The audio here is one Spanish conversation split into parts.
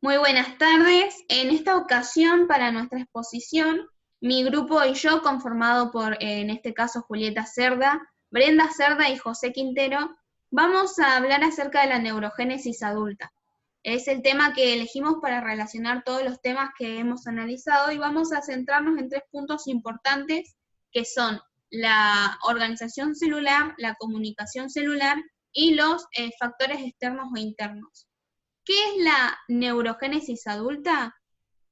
Muy buenas tardes. En esta ocasión, para nuestra exposición, mi grupo y yo, conformado por, en este caso, Julieta Cerda, Brenda Cerda y José Quintero, vamos a hablar acerca de la neurogénesis adulta. Es el tema que elegimos para relacionar todos los temas que hemos analizado y vamos a centrarnos en tres puntos importantes, que son la organización celular, la comunicación celular y los factores externos o internos. ¿Qué es la neurogénesis adulta?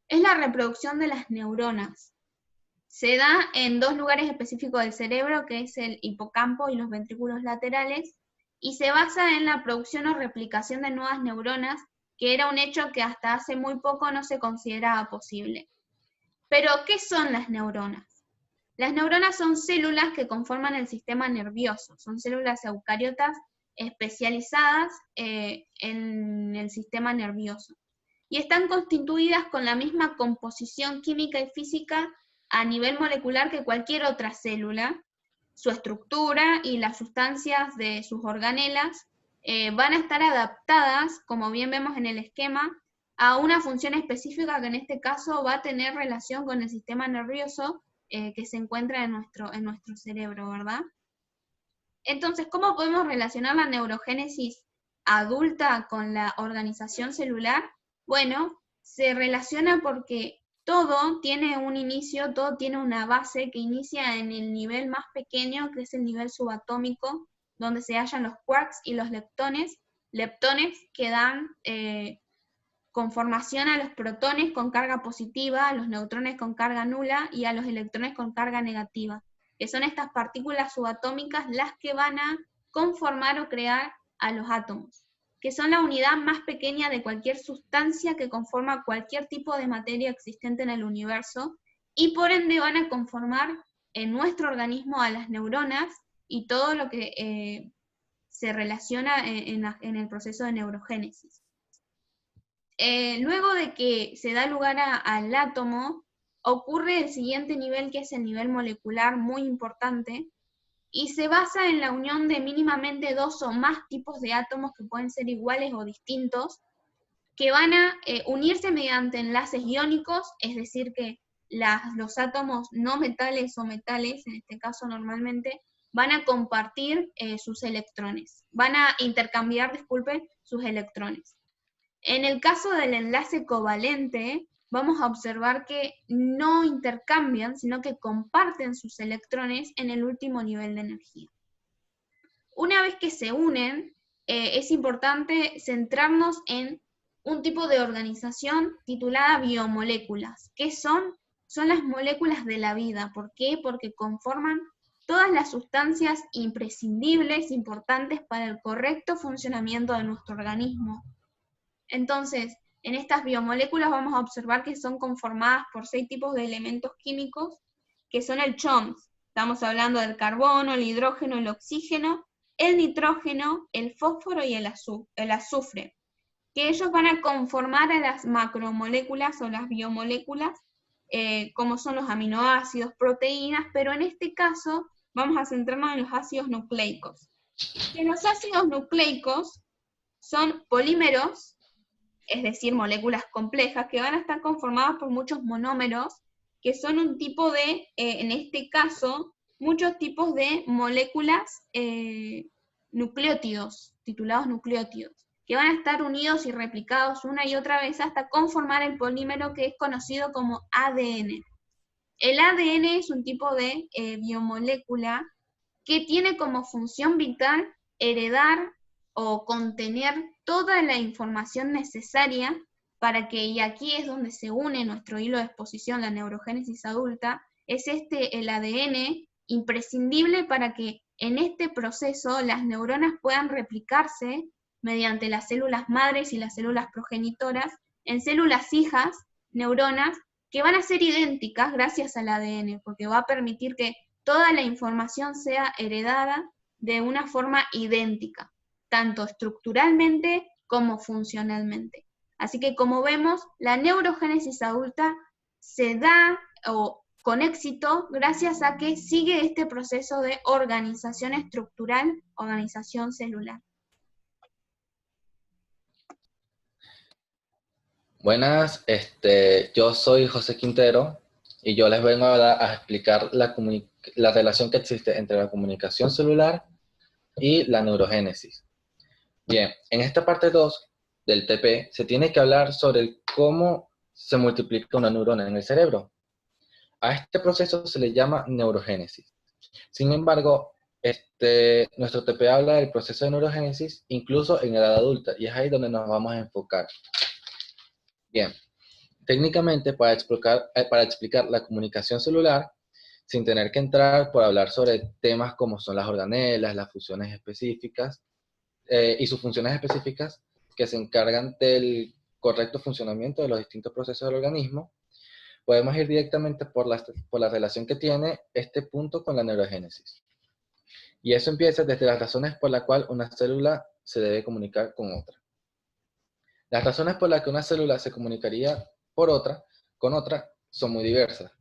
Es la reproducción de las neuronas. Se da en dos lugares específicos del cerebro, que es el hipocampo y los ventrículos laterales, y se basa en la producción o replicación de nuevas neuronas, que era un hecho que hasta hace muy poco no se consideraba posible. Pero, ¿qué son las neuronas? Las neuronas son células que conforman el sistema nervioso, son células eucariotas especializadas en el sistema nervioso. Y están constituidas con la misma composición química y física a nivel molecular que cualquier otra célula. Su estructura y las sustancias de sus organelas van a estar adaptadas, como bien vemos en el esquema, a una función específica que en este caso va a tener relación con el sistema nervioso que se encuentra en nuestro cerebro, ¿verdad? Entonces, ¿cómo podemos relacionar la neurogénesis adulta con la organización celular? Bueno, se relaciona porque todo tiene un inicio, todo tiene una base que inicia en el nivel más pequeño, que es el nivel subatómico, donde se hallan los quarks y los leptones que dan conformación a los protones con carga positiva, a los neutrones con carga nula y a los electrones con carga negativa, que son estas partículas subatómicas las que van a conformar o crear a los átomos, que son la unidad más pequeña de cualquier sustancia que conforma cualquier tipo de materia existente en el universo, y por ende van a conformar en nuestro organismo a las neuronas y todo lo que se relaciona en el proceso de neurogénesis. Luego de que se da lugar al átomo, ocurre el siguiente nivel, que es el nivel molecular, muy importante, y se basa en la unión de mínimamente dos o más tipos de átomos que pueden ser iguales o distintos, que van a unirse mediante enlaces iónicos, es decir, que los átomos no metales o metales, en este caso normalmente, van a compartir sus electrones, van a intercambiar, disculpen, sus electrones. En el caso del enlace covalente, vamos a observar que no intercambian, sino que comparten sus electrones en el último nivel de energía. Una vez que se unen, es importante centrarnos en un tipo de organización titulada biomoléculas. ¿Qué son? Son las moléculas de la vida. ¿Por qué? Porque conforman todas las sustancias imprescindibles, importantes para el correcto funcionamiento de nuestro organismo. Entonces, en estas biomoléculas vamos a observar que son conformadas por 6 tipos de elementos químicos, que son el CHOMS. Estamos hablando del carbono, el hidrógeno, el oxígeno, el nitrógeno, el fósforo y el azufre, que ellos van a conformar a las macromoléculas o las biomoléculas, como son los aminoácidos, proteínas, pero en este caso vamos a centrarnos en los ácidos nucleicos. Que los ácidos nucleicos son polímeros, es decir, moléculas complejas, que van a estar conformadas por muchos monómeros, que son un tipo de, en este caso, muchos tipos de moléculas nucleótidos, titulados nucleótidos, que van a estar unidos y replicados una y otra vez hasta conformar el polímero que es conocido como ADN. El ADN es un tipo de biomolécula que tiene como función vital heredar o contener toda la información necesaria para que, y aquí es donde se une nuestro hilo de exposición, la neurogénesis adulta, es el ADN imprescindible para que en este proceso las neuronas puedan replicarse mediante las células madres y las células progenitoras en células hijas, neuronas, que van a ser idénticas gracias al ADN, porque va a permitir que toda la información sea heredada de una forma idéntica, tanto estructuralmente como funcionalmente. Así que, como vemos, la neurogénesis adulta se da con éxito gracias a que sigue este proceso de organización estructural, organización celular. Buenas, yo soy José Quintero y yo les vengo a explicar la relación que existe entre la comunicación celular y la neurogénesis. Bien, en esta parte 2 del TP se tiene que hablar sobre cómo se multiplica una neurona en el cerebro. A este proceso se le llama neurogénesis. Sin embargo, nuestro TP habla del proceso de neurogénesis incluso en edad adulta y es ahí donde nos vamos a enfocar. Bien. Técnicamente, para explicar la comunicación celular, sin tener que entrar por hablar sobre temas como son las organelas, las funciones específicas y sus funciones específicas que se encargan del correcto funcionamiento de los distintos procesos del organismo, podemos ir directamente por la relación que tiene este punto con la neurogénesis. Y eso empieza desde las razones por las cuales una célula se debe comunicar con otra. Las razones por las que una célula se comunicaría con otra son muy diversas.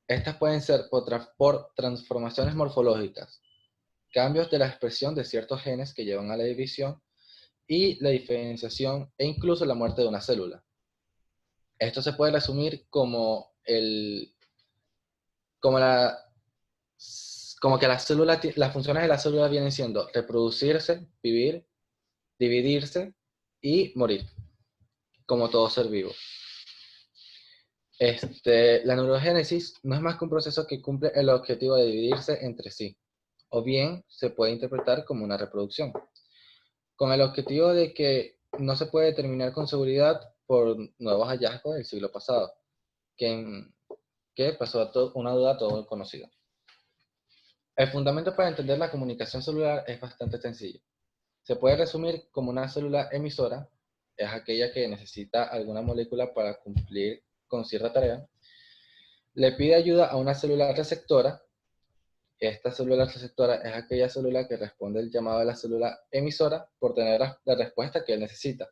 Estas pueden ser por transformaciones morfológicas, cambios de la expresión de ciertos genes que llevan a la división y la diferenciación e incluso la muerte de una célula. Esto se puede resumir como, la, como que las funciones de la célula vienen siendo reproducirse, vivir, dividirse y morir, como todo ser vivo. La neurogénesis no es más que un proceso que cumple el objetivo de dividirse entre sí, o bien se puede interpretar como una reproducción, con el objetivo de que no se puede determinar con seguridad por nuevos hallazgos del siglo pasado, que pasó a una duda todo conocida. El fundamento para entender la comunicación celular es bastante sencillo. Se puede resumir como una célula emisora, es aquella que necesita alguna molécula para cumplir con cierta tarea, le pide ayuda a una célula receptora. Esta célula receptora es aquella célula que responde el llamado de la célula emisora por tener la respuesta que él necesita,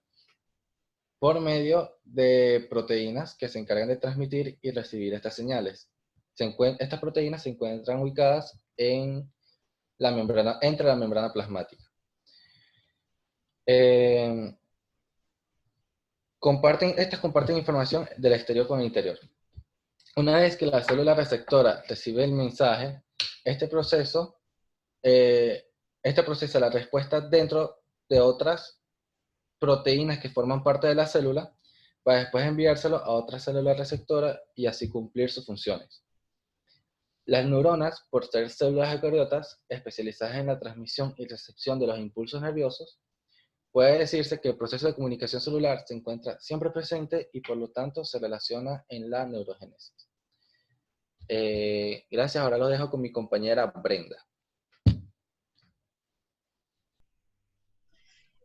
por medio de proteínas que se encargan de transmitir y recibir estas señales. Estas proteínas se encuentran ubicadas entre la membrana plasmática. Estas comparten información del exterior con el interior. Una vez que la célula receptora recibe el mensaje, este procesa la respuesta dentro de otras proteínas que forman parte de la célula para después enviárselo a otra célula receptora y así cumplir sus funciones. Las neuronas, por ser células eucariotas especializadas en la transmisión y recepción de los impulsos nerviosos, puede decirse que el proceso de comunicación celular se encuentra siempre presente y por lo tanto se relaciona en la neurogénesis. Gracias, ahora lo dejo con mi compañera Brenda.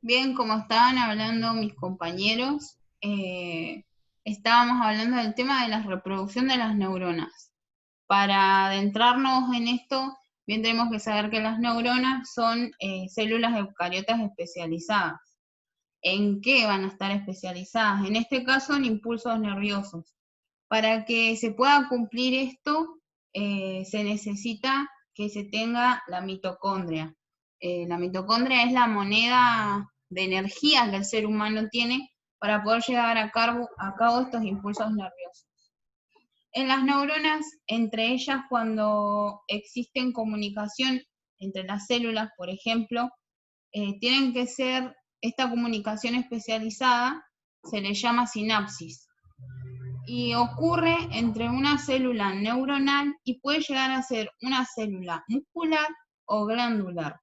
Bien, como estaban hablando mis compañeros, estábamos hablando del tema de la reproducción de las neuronas. Para adentrarnos en esto, bien tenemos que saber que las neuronas son células eucariotas especializadas. ¿En qué van a estar especializadas? En este caso, en impulsos nerviosos. Para que se pueda cumplir esto, se necesita que se tenga la mitocondria. La mitocondria es la moneda de energía que el ser humano tiene para poder llevar a cabo estos impulsos nerviosos. En las neuronas, entre ellas, cuando existen comunicación entre las células, por ejemplo, tienen que ser, esta comunicación especializada se le llama sinapsis. Y ocurre entre una célula neuronal y puede llegar a ser una célula muscular o glandular.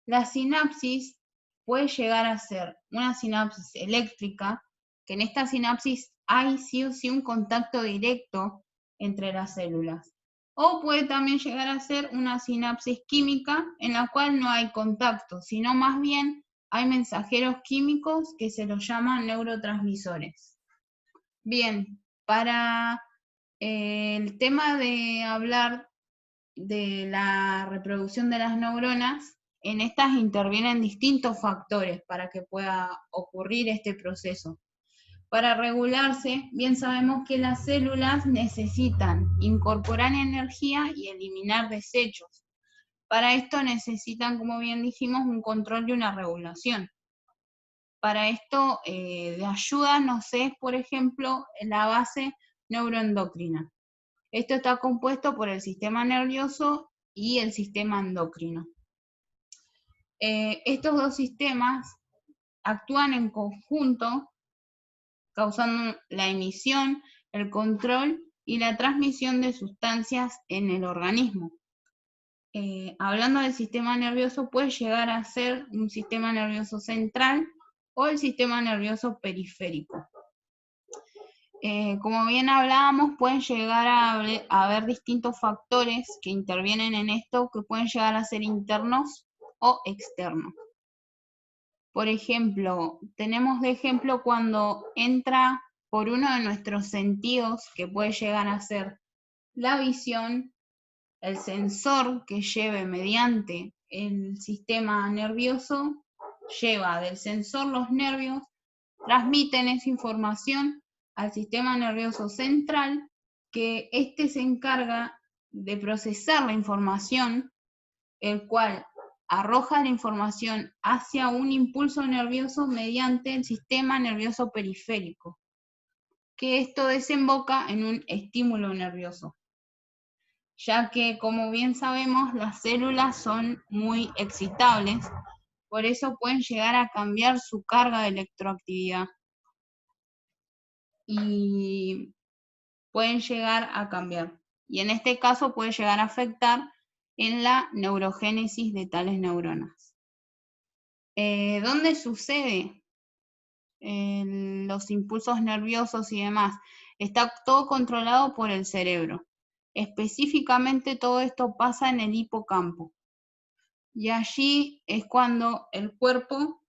La sinapsis puede llegar a ser una sinapsis eléctrica, que en esta sinapsis hay sí o sí un contacto directo entre las células. O puede también llegar a ser una sinapsis química en la cual no hay contacto, sino más bien hay mensajeros químicos que se los llaman neurotransmisores. Bien, para el tema de hablar de la reproducción de las neuronas, en estas intervienen distintos factores para que pueda ocurrir este proceso. Para regularse, bien sabemos que las células necesitan incorporar energía y eliminar desechos. Para esto necesitan, como bien dijimos, un control y una regulación. para esto de ayuda nos es, por ejemplo, la base neuroendocrina. Esto está compuesto por el sistema nervioso y el sistema endocrino. Estos dos sistemas actúan en conjunto, causando la emisión, el control y la transmisión de sustancias en el organismo. Hablando del sistema nervioso, puede llegar a ser un sistema nervioso central o el sistema nervioso periférico. Como bien hablábamos, pueden llegar a haber distintos factores que intervienen en esto, que pueden llegar a ser internos o externos. Por ejemplo, tenemos de ejemplo cuando entra por uno de nuestros sentidos, que puede llegar a ser la visión, el sensor que lleve mediante el sistema nervioso, lleva del sensor los nervios, transmiten esa información al sistema nervioso central, que éste se encarga de procesar la información, el cual arroja la información hacia un impulso nervioso mediante el sistema nervioso periférico, que esto desemboca en un estímulo nervioso, ya que, como bien sabemos, las células son muy excitables, por eso pueden llegar a cambiar su carga de electroactividad y pueden llegar a cambiar. Y en este caso puede llegar a afectar en la neurogénesis de tales neuronas. ¿Dónde sucede los impulsos nerviosos y demás? Está todo controlado por el cerebro. Específicamente todo esto pasa en el hipocampo. Y allí es cuando el cuerpo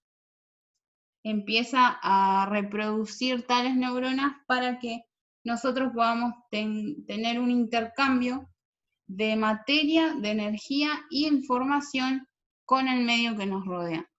empieza a reproducir tales neuronas para que nosotros podamos tener un intercambio de materia, de energía y información con el medio que nos rodea.